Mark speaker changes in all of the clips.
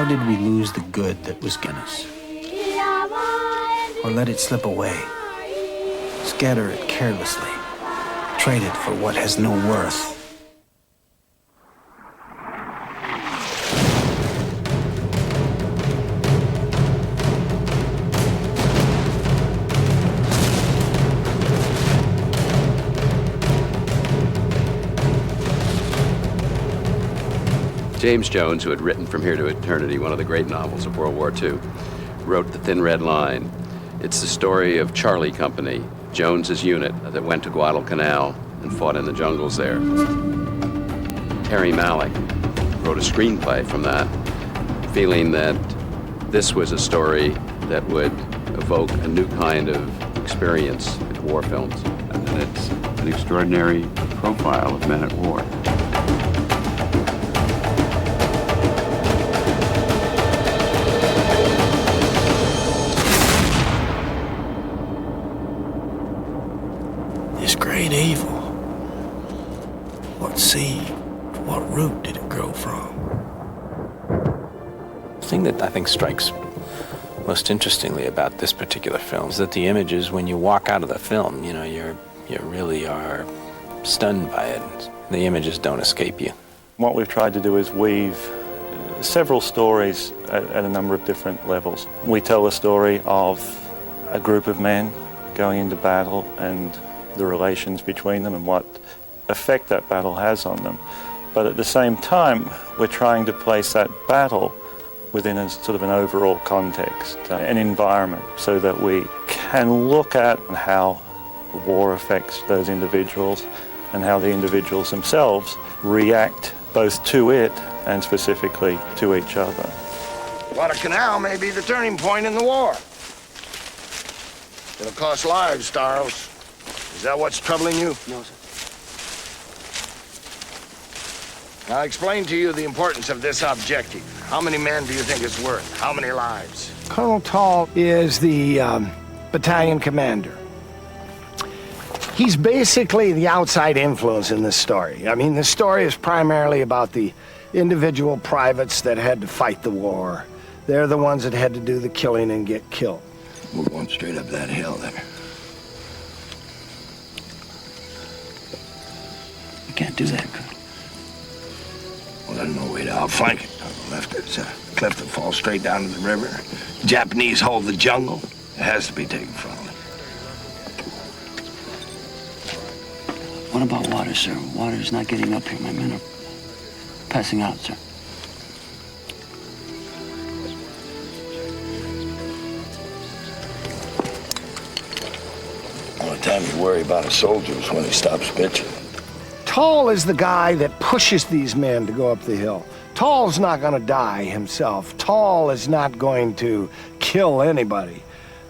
Speaker 1: did we lose the good that was in us? Or let it slip away? Scatter it carelessly, trade it for what has no worth.
Speaker 2: James Jones, who had written From Here to Eternity, one of the great novels of World War II, wrote The Thin Red Line. It's the story of Charlie Company, Jones's unit that went to Guadalcanal and fought in the jungles there. Terry Malick wrote a screenplay from that, feeling that this was a story that would evoke a new kind of experience in war films.
Speaker 3: And it's an extraordinary profile of men at war.
Speaker 4: Great evil. What seed, what root did it grow from?
Speaker 5: The thing that I think strikes most interestingly about this particular film is that the images, when you walk out of the film, you know, you really are stunned by it. The images don't escape you.
Speaker 6: What we've tried to do is weave several stories at a number of different levels. We tell the story of a group of men going into battle and the relations between them and what effect that battle has on them. But at the same time, we're trying to place that battle within a sort of an overall context, an environment, so that we can look at how war affects those individuals and how the individuals themselves react both to it and specifically to each other.
Speaker 7: Guadalcanal may be the turning point in the war. It'll cost lives, Staros. Is that what's troubling you?
Speaker 8: No, sir.
Speaker 7: I'll explain to you the importance of this objective. How many men do you think it's worth? How many lives?
Speaker 4: Colonel Tall is the battalion commander. He's basically the outside influence in this story. I mean, this story is primarily about the individual privates that had to fight the war. They're the ones that had to do the killing and get killed.
Speaker 8: We're going straight up that hill then. We can't do that, Colonel.
Speaker 7: Well, there's no way to outflank it. On the left, it's a cliff that falls straight down to the river. The Japanese hold the jungle. It has to be taken from them.
Speaker 8: What about water, sir? Water's not getting up here. My men are passing out, sir.
Speaker 7: Only time you worry about a soldier is when he stops bitching.
Speaker 4: Tall is the guy that pushes these men to go up the hill. Tall's not going to die himself. Tall is not going to kill anybody.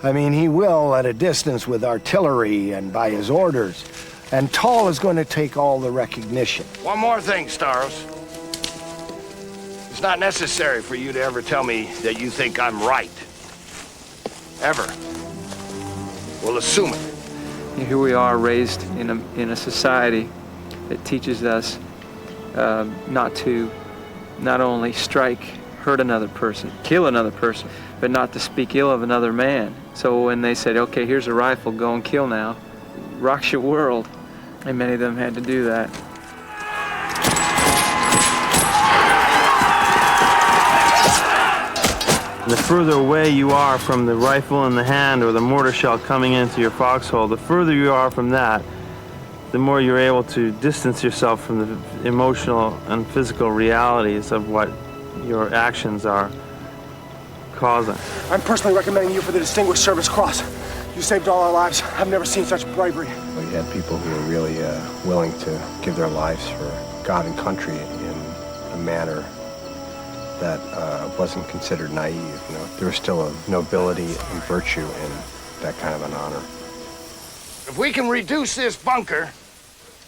Speaker 4: I mean, he will at a distance with artillery and by his orders. And Tall is going to take all the recognition.
Speaker 7: One more thing, Staros. It's not necessary for you to ever tell me that you think I'm right. Ever. We'll assume it.
Speaker 9: Here we are, raised in a society that teaches us not to not only strike, hurt another person, kill another person, but not to speak ill of another man. So when they said, okay, here's a rifle, go and kill now, rocks your world. And many of them had to do that.
Speaker 10: The further away you are from the rifle in the hand or the mortar shell coming into your foxhole, the further you are from that, the more you're able to distance yourself from the emotional and physical realities of what your actions are causing.
Speaker 11: I'm personally recommending you for the Distinguished Service Cross. You saved all our lives. I've never seen such bravery.
Speaker 12: We had people who were really willing to give their lives for God and country in a manner that wasn't considered naive. You know, there was still a nobility and virtue in that kind of an honor.
Speaker 7: If we can reduce this bunker,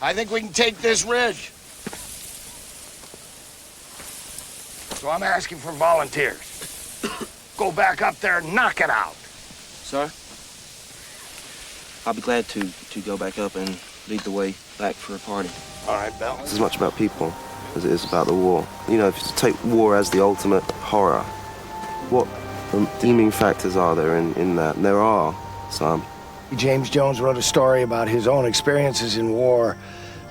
Speaker 7: I think we can take this ridge. So I'm asking for volunteers. Go back up there and knock it out.
Speaker 13: Sir? I'll be glad to go back up and lead the way back for a party.
Speaker 7: All right, Bell.
Speaker 13: It's as much about people as it is about the war. You know, if you take war as the ultimate horror,
Speaker 14: What redeeming factors are there in that? And there are some.
Speaker 4: James Jones wrote a story about his own experiences in war,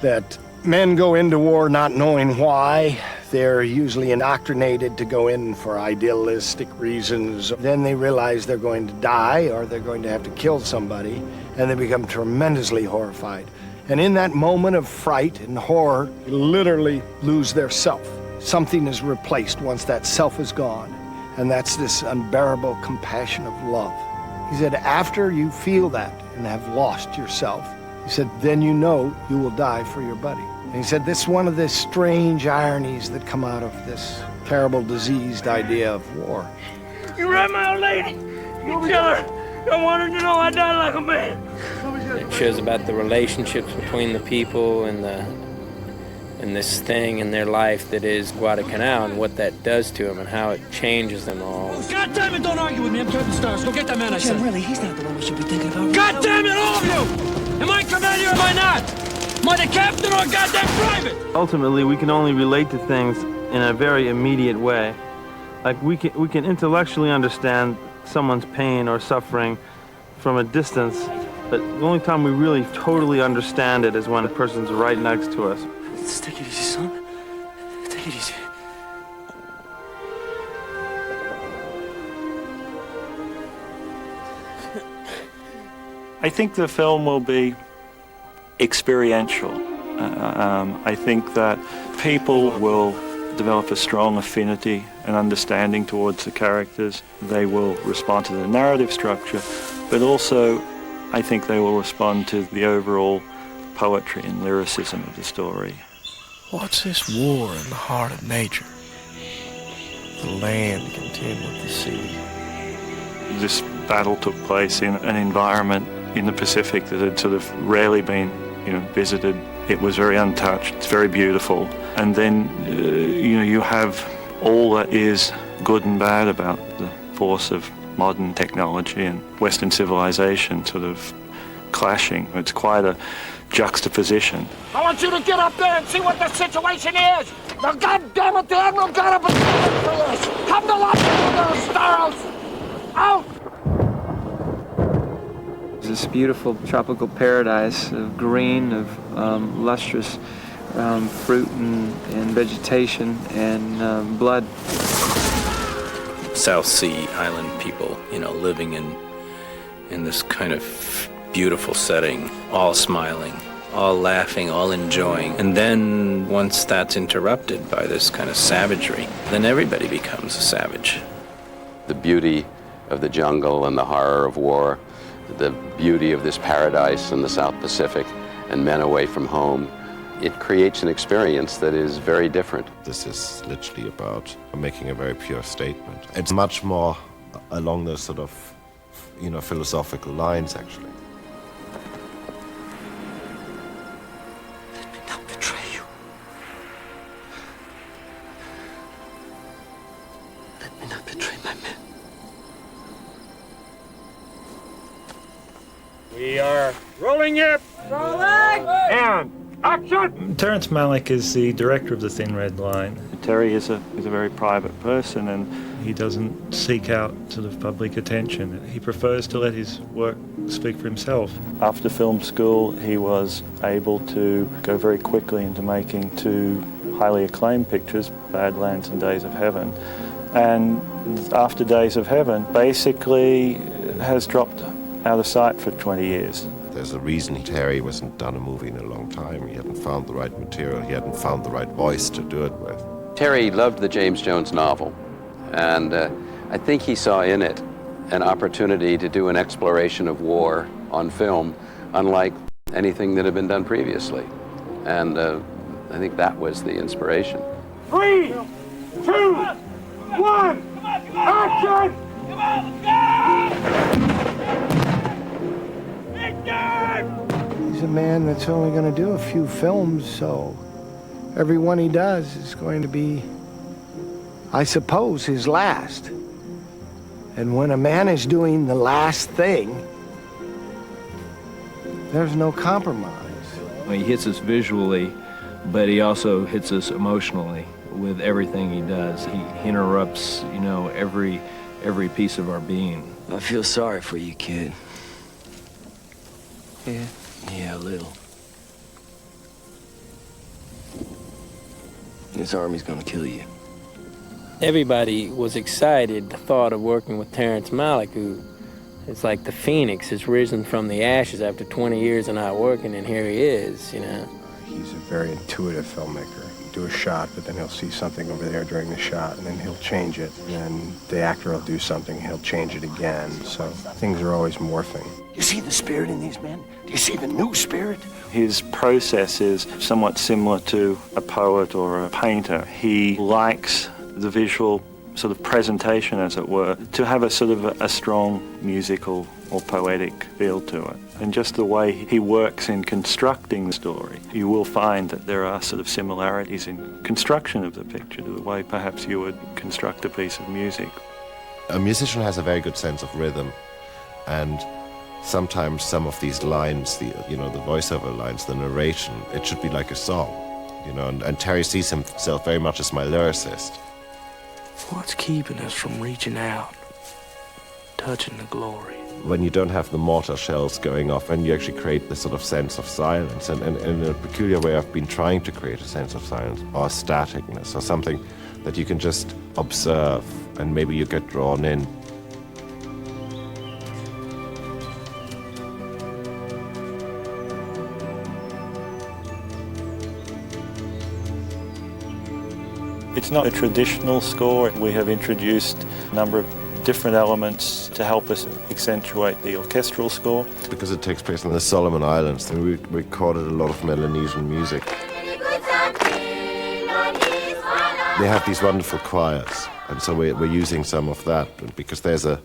Speaker 4: that men go into war not knowing why. They're usually indoctrinated to go in for idealistic reasons. Then they realize they're going to die or they're going to have to kill somebody, and they become tremendously horrified. And in that moment of fright and horror, they literally lose their self. Something is replaced once that self is gone, and that's this unbearable compassion of love. He said, after you feel that and have lost yourself, he said, then you know you will die for your buddy. And he said, this is one of the strange ironies that come out of this terrible, diseased idea of war.
Speaker 15: You read my old lady? You tell her I want her to know I died like a man.
Speaker 5: It shows about the relationships between the people and this thing in their life that is Guadalcanal, and what that does to them and how it changes them all.
Speaker 15: God damn it, don't argue with me. I'm Captain Stars. Go get that man, I said.
Speaker 8: Jim, really, he's not the one we should be thinking about.
Speaker 15: God damn it, all of you! Am I commander or am I not? Am I the captain or a goddamn private?
Speaker 10: Ultimately, we can only relate to things in a very immediate way. Like, we can intellectually understand someone's pain or suffering from a distance, but the only time we really totally understand it is when a person's right next to us.
Speaker 8: Let's take it easy, son. Take it easy.
Speaker 6: I think the film will be experiential. I think that people will develop a strong affinity and understanding towards the characters. They will respond to the narrative structure, but also I think they will respond to the overall poetry and lyricism of the story.
Speaker 16: What's this war in the heart of nature? The land contend with the sea.
Speaker 6: This battle took place in an environment in the Pacific that had sort of rarely been, visited. It was very untouched. It's very beautiful. And then, you have all that is good and bad about the force of modern technology and Western civilization sort of clashing. It's quite a juxtaposition.
Speaker 15: I want you to get up there and see what the situation is. Now, goddammit, the Admiral got up and for this. Come to Los Angeles, Staros. Out!
Speaker 9: This beautiful tropical paradise of green, of lustrous fruit and vegetation and blood.
Speaker 5: South Sea Island people, living in this kind of beautiful setting, all smiling, all laughing, all enjoying. And then once that's interrupted by this kind of savagery, then everybody becomes a savage.
Speaker 2: The beauty of the jungle and the horror of war, the beauty of this paradise in the South Pacific and men away from home, it creates an experience that is very different.
Speaker 17: This is literally about making a very pure statement. It's much more along those sort of, philosophical lines, actually.
Speaker 8: Let me not betray you. Let me not betray my men.
Speaker 15: We are rolling it. Rolling! And action!
Speaker 6: Terrence Malick is the director of The Thin Red Line. Terry is a very private person, and he doesn't seek out sort of public attention. He prefers to let his work speak for himself. After film school, he was able to go very quickly into making two highly acclaimed pictures, Badlands and Days of Heaven. And after Days of Heaven, basically has dropped out of sight for 20 years.
Speaker 17: There's a reason Terry wasn't done a movie in a long time. He hadn't found the right material. He hadn't found the right voice to do it with.
Speaker 2: Terry loved the James Jones novel, and I think he saw in it an opportunity to do an exploration of war on film, unlike anything that had been done previously. And I think that was the inspiration.
Speaker 15: 3, 2, 1, action! Come on, let's go!
Speaker 4: He's a man that's only going to do a few films, so every one he does is going to be, I suppose, his last. And when a man is doing the last thing, there's no compromise.
Speaker 18: He hits us visually, but he also hits us emotionally with everything he does. He interrupts, every every piece of our being.
Speaker 8: I feel sorry for you, kid.
Speaker 9: Yeah.
Speaker 8: Yeah, a little. This army's gonna kill you.
Speaker 19: Everybody was excited, the thought of working with Terrence Malick, who is like the phoenix has risen from the ashes after 20 years of not working, and here he is, you know.
Speaker 12: He's a very intuitive filmmaker. He'll do a shot, but then he'll see something over there during the shot, and then he'll change it. And then the actor will do something, and he'll change it again. So things are always morphing.
Speaker 4: You see the spirit in these men? Do you see the new spirit?
Speaker 6: His process is somewhat similar to a poet or a painter. He likes the visual sort of presentation, as it were, to have a sort of a strong musical or poetic feel to it. And just the way he works in constructing the story, you will find that there are sort of similarities in construction of the picture to the way perhaps you would construct a piece of music.
Speaker 17: A musician has a very good sense of rhythm, and sometimes some of these lines, the voiceover lines, the narration, it should be like a song, and Terry sees himself very much as my lyricist.
Speaker 16: What's keeping us from reaching out, touching the glory?
Speaker 17: When you don't have the mortar shells going off, and you actually create this sort of sense of silence, and in a peculiar way I've been trying to create a sense of silence, or staticness, or something that you can just observe, and maybe you get drawn in.
Speaker 6: It's not a traditional score. We have introduced a number of different elements to help us accentuate the orchestral score.
Speaker 17: Because it takes place on the Solomon Islands, and we recorded a lot of Melanesian music. They have these wonderful choirs, and so we're using some of that because there's a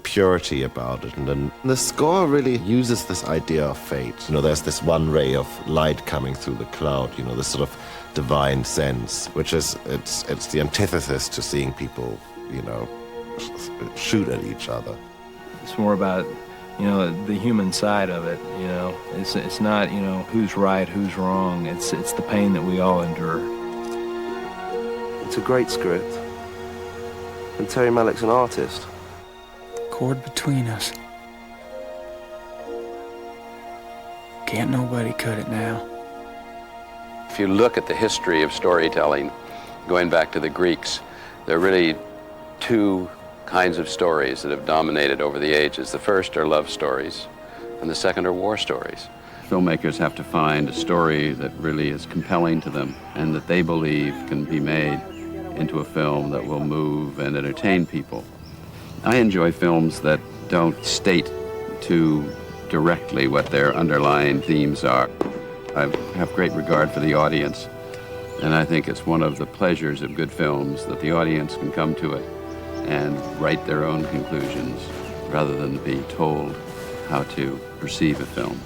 Speaker 17: purity about it. And then the score really uses this idea of fate. There's this one ray of light coming through the cloud, this sort of divine sense, which is, it's the antithesis to seeing people, shoot at each other.
Speaker 18: It's more about, the human side of it, It's not, who's right, who's wrong. It's the pain that we all endure.
Speaker 14: It's a great script. And Terry Malick's an artist.
Speaker 16: Cord between us. Can't nobody cut it now.
Speaker 2: If you look at the history of storytelling, going back to the Greeks, there are really two kinds of stories that have dominated over the ages. The first are love stories, and the second are war stories. Filmmakers have to find a story that really is compelling to them and that they believe can be made into a film that will move and entertain people. I enjoy films that don't state too directly what their underlying themes are. I have great regard for the audience, and I think it's one of the pleasures of good films that the audience can come to it and write their own conclusions rather than be told how to perceive a film.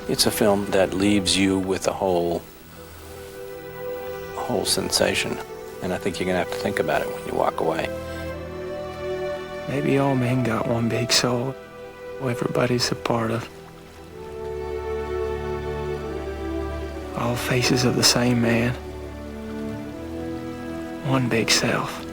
Speaker 5: It's a film that leaves you with a whole sensation, and I think you're going to have to think about it when you walk away.
Speaker 16: Maybe all men got one big soul, everybody's a part of. All faces of the same man. One big self.